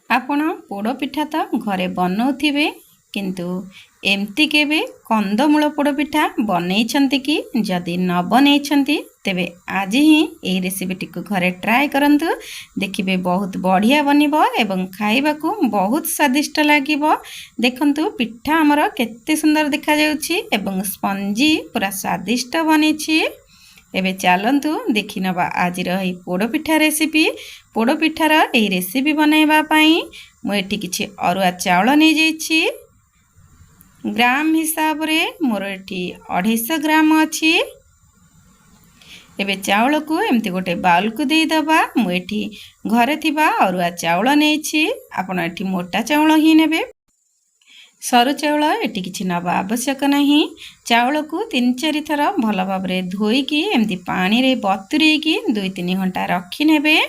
आपण पोड़पिठा तो घरे बनाऊे किंतु एमती केबे कंदमूल पोड़पिठा बनई कि जदि न बनई तेबे आज ही ये रेसिपीटी को घरे ट्राए करंतु देखिबे बहुत बढ़िया बनिबो एवं खाइबाकू बहुत स्वादिष्ट लागिबो। देखंतु पिठा हमर केते सुंदर देखा जाउछि एवं स्पंजी पूरा स्वादिष्ट बनिछि। एबे चलतु देखि नबा आज रही पोड़पिठा रेसिपी। पोड़पिठार यही रेसिपी बनैबा पई मु एठी किछि अरुआ चाउल नै जाइछि। ग्राम हिसाब रे मोर एठी 250 ग्राम अछि। एबे चाउल को एमती गोटे बाउल को दे दबा। मु एठी घरे थिबा अरुआ चाउल नैछि। आपण एठी मोटा चाउल ही नेबे। सरू चाउल एटी किछि नबा आवश्यक नहीं। चाउल को 3-4 थर भल भाव रे धोईकी एमती पानी रे बतुरेकी 2-3 घंटा रखी नेबे।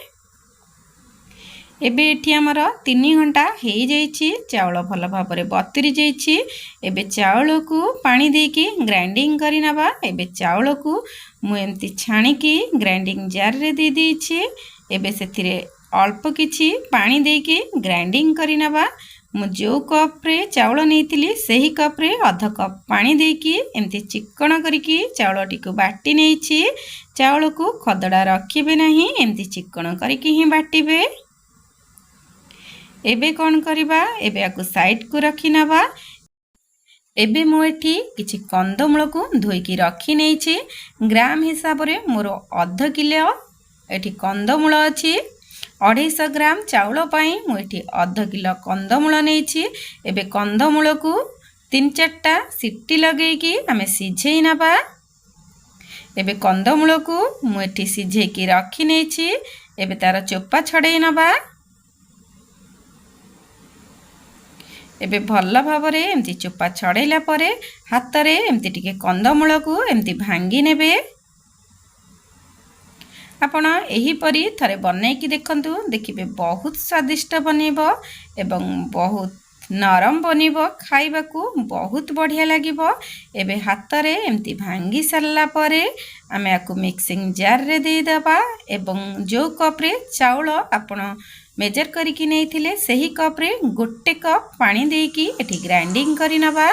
एबे एठी हमर 3 घंटा हे जाइछि। चाउल भल भाव रे बतुरी जाइछि। एबे चाउल को पानी देकी ग्राइंडिंग करि नबा। एबे चाउल को मु एमती छाणीकी ग्राइंडिंग जार रे दे देछि। एबे सेथिरे अल्प किछि पानी देकी ग्राइंडिंग करि नबा। मु जो कप रे चाउल नैतिली सही कप रे आधा कप पानी देकी एमती चिकण करिकी चाउलटी को बाटी नैछि। चाउल को खदड़ा रखिबे नहीं, एमती चिकण करिकी ही बाटिबे। एबे कोन करिबा, एबे आकु साइड को रखि नबा। एबे मु एठी किछि कंदमूल को धोईकी रखि नैछि। ग्राम हिसाब रे मोर आधा किलो एठी कंदमूल अछि। 250 ग्राम चाउल पाई मुठी आधा किलो कंदमूल नैछि। एबे कंदमूल को 3-4टा सीटी लगेकी आमे सिझेई नबा। एबे कंदमूल को मुठी सिझेकी रखी नैछि। एबे तार चोपा छड़ेई नबा। एबे भल्ला भाव रे एमती चोपा छड़ेला परे हाथ रे एमती टिके कंदमूल को एमती भांगी नेबे। आपण एही परी थरे बनैकी देखंतु, देखिबे बहुत स्वादिष्ट बनिबो एवं बहुत नरम बनिबो। खाइबाकू बहुत बढ़िया लागिबो। एबे हाथ रे एमती भांगी सरला परे आमे आकु मिक्सिंग जार रे दे दबा एवं जो कप रे चाउल आपण मेजर करिकी नैथिले सही कप रे 1 कप पानी देकी एठी ग्राइंडिंग करि नबा।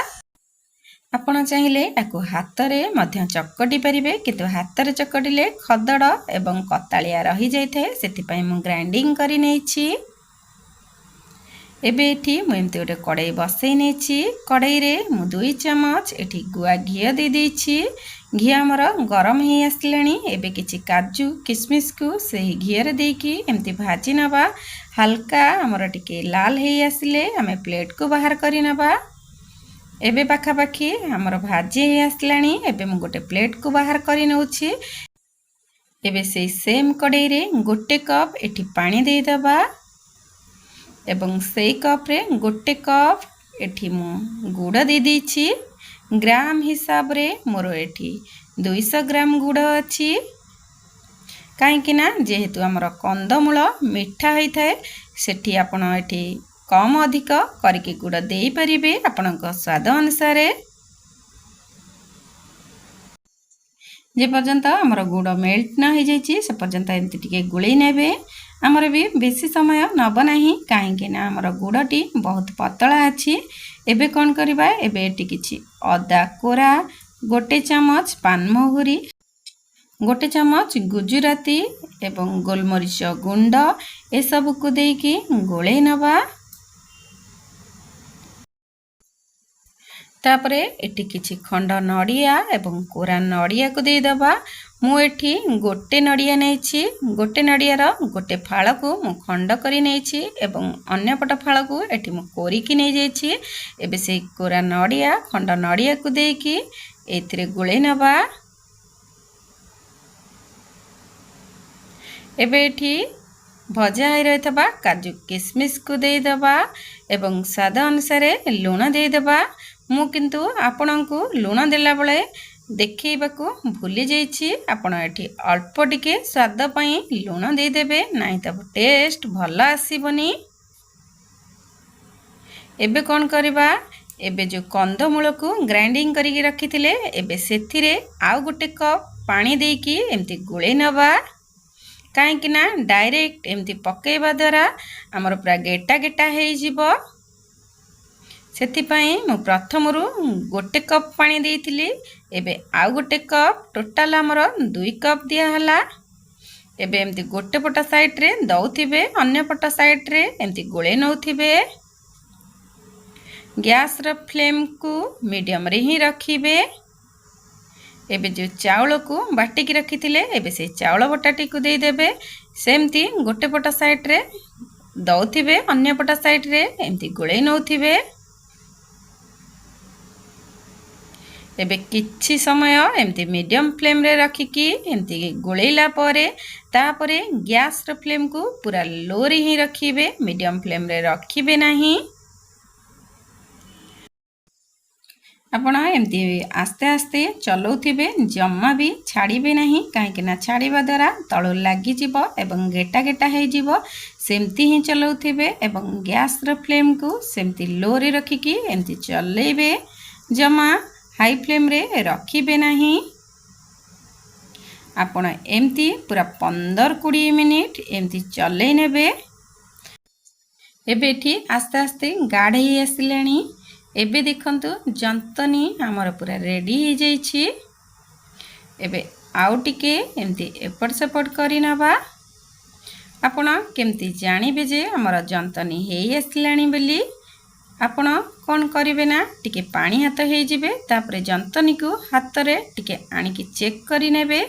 आपण चाहिए याकू हाथ रे मध्य चकटी पारिबे, किंतु हाथ रे चकटिले खदड़ एवं कतालिया रही जाइथे, सेति मु ग्राइंडिंग करि नैछि। एबे एठी मु एमती गोटे कड़ाई बसई नैछि। कड़ाई रे मु 2 चम्मच एठी गुआ घी दे देछि। घी हमर गरम हे आसलानी। एबे किछि काजू किशमिश को सही घी रे देकी एमती भाजी नबा। हल्का हमर टिके लाल हे आसिले आमे प्लेट को बाहर करि नबा। एबे पाखापाखी हमर भाजी हे आसलानी। एबे मु गोटे प्लेट को बाहर करि नउछि। एबे से सेम कड़ाई रे 1 कप एठी पानी दे दबा एवं से कप रे 1 कप एठी मु गुड़ दे देछि। ग्राम हिसाब रे मोर एठी 200 ग्राम गुड़ अछि। काहेकि ना जेहेतु हमर कंदमूल मिठा होई थाए, सेठी आपण एठी कम अधिक करके गुड़ दे परिबे आपनक स्वाद अनुसार। जे पर्यंत हमर गुड़ मेल्ट न हो जाइछि से पर्यंत एमती टिके गुळै नेबे। हमर भी बेसी समय नब नाही, काहेकि ना हमर गुड़टी बहुत पतला अछि। एबे कोन करबा, एबे एटी किछि अदा कोरा 1 चम्मच पानमहुरी 1 चम्मच गुजराती एवं गोलमरीच गुंड ए सब को देकी गोळै नबा। तापरे एटी किछि खंड नड़िया एवं कोरा नड़िया को दे दबा। मु एठी 1 नड़िया नैछि। 1 नड़िया रो 1 फाळ को मु खंड करि नैछि एवं अन्य पट फाळ को एठी मु कोरिकी नै जाइछि। एबे से कोरा नड़िया खंड नड़िया को देकी एथिरे गुळै नबा। एबे एठी भजा हो रही काजू किशमिश को दे दबा एवं स्वाद अनुसार लुण दे दबा। मु किंतु आपन को लुण देला बेले देखैबाकू भूली जाइछि। आपण एठी अल्प टिके स्वाद पई लुण दे देबे, नाही त टेस्ट भल आसीबनी। एबे कोन करबा, एबे जो कंदमूल को ग्राइंडिंग करिके रखिथिले एबे सेथिरे आउ 1 कप पानी देकी एमती गुळै नबा। कहीं ना डायरेक्ट एमती पकेवा द्वारा आमर पूरा गेटा गेटा हो सेथिपाई मु प्रथमरु गोटे कप पानी देइथिली एबे आउ गोटे कप टोटाल आमर 2 कप दिया हला। एबे एमती गोटे पट साइड रे दउथिबे अन्य पट साइड रे एमती गोळे नउथिबे। गैस र फ्लेम को मीडियम रे ही रखिबे। एबे जो चावल को बाटी की रखिथिले एबे से चावल बटाटी को दे देबे। सेमती गोटे पट साइड रे दउथिबे अन्य पट साइड रे एमती गोळे नउथिबे। एबे किछि समय एमती मीडियम फ्लेम रे रखिकी एमती गोळैला परे तापरे गैस र फ्लेम को पूरा लो रे ही रखिबे, मीडियम फ्लेम रे रखिबे नाही। आपण एमती आस्ते आस्ते चलाउथिबे, जम्मा भी छाड़िबे नाही कहीं ना छाड़िबा द्वारा तळ लागि जिवो एवं गेटा गेटा हे जिवो। सेमती ही चलाउथिबे एवं गैस र फ्लेम को सेमती लो रे रखिकी एमती चलेबे, जमा हाई फ्लेम रे रखिबे नाही। आपण एमती पूरा 15-20 मिनिट एमती चलै नेबे। एबे ठी आस्ते आस्ते गाढ़ ही आसिलानी। एबे देखंतु जंतनी हमर पूरा रेडी हो जाइछि। एबे आउ टिके एमती एपट सेपट करि नबा। आपण केमती जानिबे जे हमर जंतनी हेई आसिलानी बेली। आपण कोन करिवे ना टिके पानी हाथ हे जिवे, तापरे जंतनी को हाथ रे टिके आनी की चेक करि नेबे।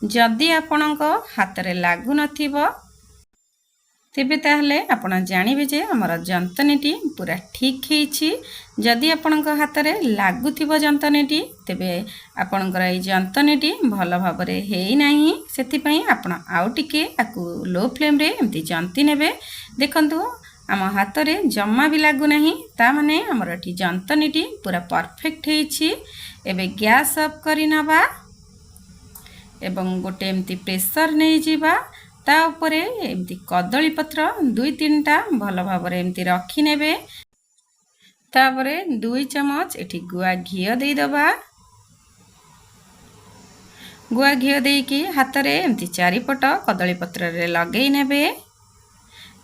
जदि आपणको हाथ रे लागु नथिबो तेबे ताहले आपण जानिबे जे हमर जंतनीटी पूरा ठीक हेछि। जदि आपणको हाथ रे लागुथिबो जंतनीटी तेबे आपणकर ए जंतनीटी भलो भाबरे हेई नाही। सेति पई आपण आउ टिके आकु लो फ्लेम रे एमती जंती नेबे। देखंतु आम हाथ रे जम्मा भी लागु नाही, ता माने हमर एठी जंतनीटी पूरा परफेक्ट हेछि। एबे गैस ऑफ करि नबा एवं गोटे एमती प्रेशर नै जिबा। ता ऊपरे एमती कदली पत्र 2-3टा भलो भाबरे एमती रखि नेबे। तापरे 2 चमच एठी गुआ घियो देई दबा। गुआ घियो देकी हाथ रे एमती चारिपट कदली पत्र रे लगेई नेबे।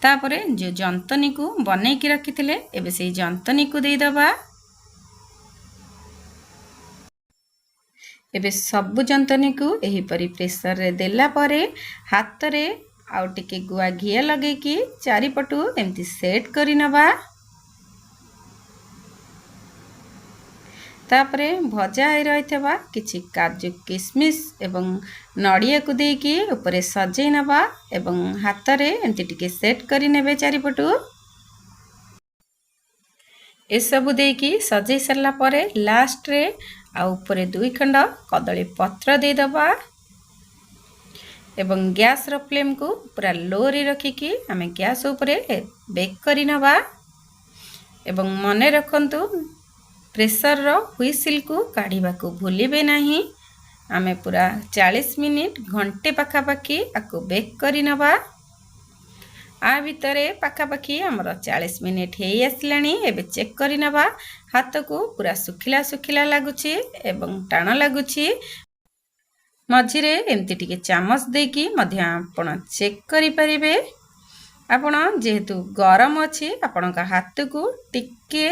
तापरे जो जंतनी को बनै की रखिथिले एबे से जंतनी को देई दबा। एबे सब जंतनी को एही परी प्रेशर रे देला परे हाथ रे आउ टिके गुआ घिया लगे की चारिपटू एमती सेट करि नबा। तापरे भजा हे रहितबा किछि काजू किशमिश एवं नड़िया को देकी ऊपर सजै नबा एवं हाथ रे एमती टिके सेट करि नेबे चारिपटू। ए सब देकी सजै सरला परे लास्ट रे आ ऊपर 2 खंड कदली पत्र दे दबा एवं गैस रो फ्लेम को पूरा लो रे रखिकी आमे गैस ऊपर बेक करि नबा। एवं मने रखंतु प्रेशर रो हुइसिल को काढ़ीबा को भूलिबे नाही। आमे पूरा 40 मिनिट घंटे पाखापाखी आको बेक करि नबा। आ भितरे पाखापाखी हमर 40 मिनिट हे आसलानी। एबे चेक करि नबा, हाथ को पूरा सुखिला सुखिला लागुछि एवं टाण लागुछि। मझिरे एमती टिके चामच देकी मध्य आपण चेक करि परिबे। आपण जेहेतु गरम अछि आपणका हाथ को टिके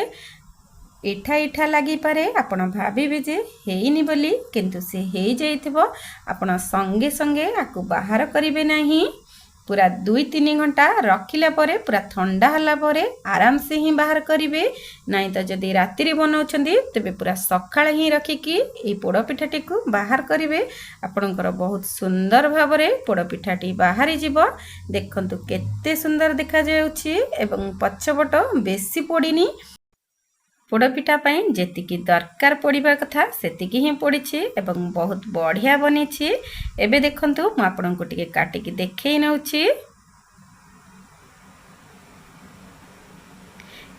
इठा इठा लागि पारे, आपण भाबिबे जे हेइनी बोली, किंतु से हेइ जाइथिबो। आपण संगे संगे आकु बाहर करिवे नाही। पूरा 2-3 घंटा रखिला परे पूरा ठंडा हला परे आराम से ही बाहर करिवे। नहीं तो जदि राति रे बनाउछंदी तबे पूरा सकाळ ही रखिकी ए पोड़पिठाटी को बाहर करिवे। आपणकर बहुत सुंदर भाबरे पोड़पिठाटी बाहरी जिवो। देखंतु केते सुंदर देखा जाउछि एवं पछपट बेसी पोड़ीनी। पोड़पिठा पई जेतिकी दरकार पड़िबा कथा सेतिकी ही पड़िछि एवं बहुत बढ़िया बनिछि। एबे देखंतु म आपनको टिके काटिकी देखै नउछि।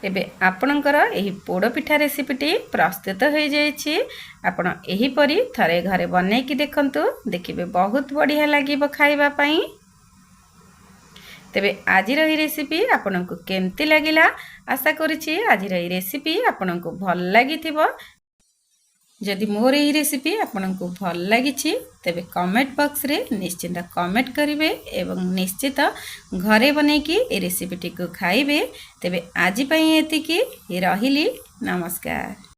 एबे आपनकर एही पोड़पिठा रेसिपीटी प्रस्तुत हो जाइछि। आपण एही परी थरे घरे बनै की देखंतु, देखिबे बहुत बढ़िया लागिबो खाइबा पई। तेबे आजिर ही रेसिपी आपनको केमती लागिला आशा करिछि आजिर ही रेसिपी आपनको भल लागिथिबो। जदि मोर यही रेसिपी आपको भल लगी तेबे कमेंट बॉक्स रे निश्चिंत कमेंट करेंगे एवं निश्चित घरे बनैकी ए रेसिपीटी को खाइबे। तेबे आज पई एतिकी रहिली। नमस्कार।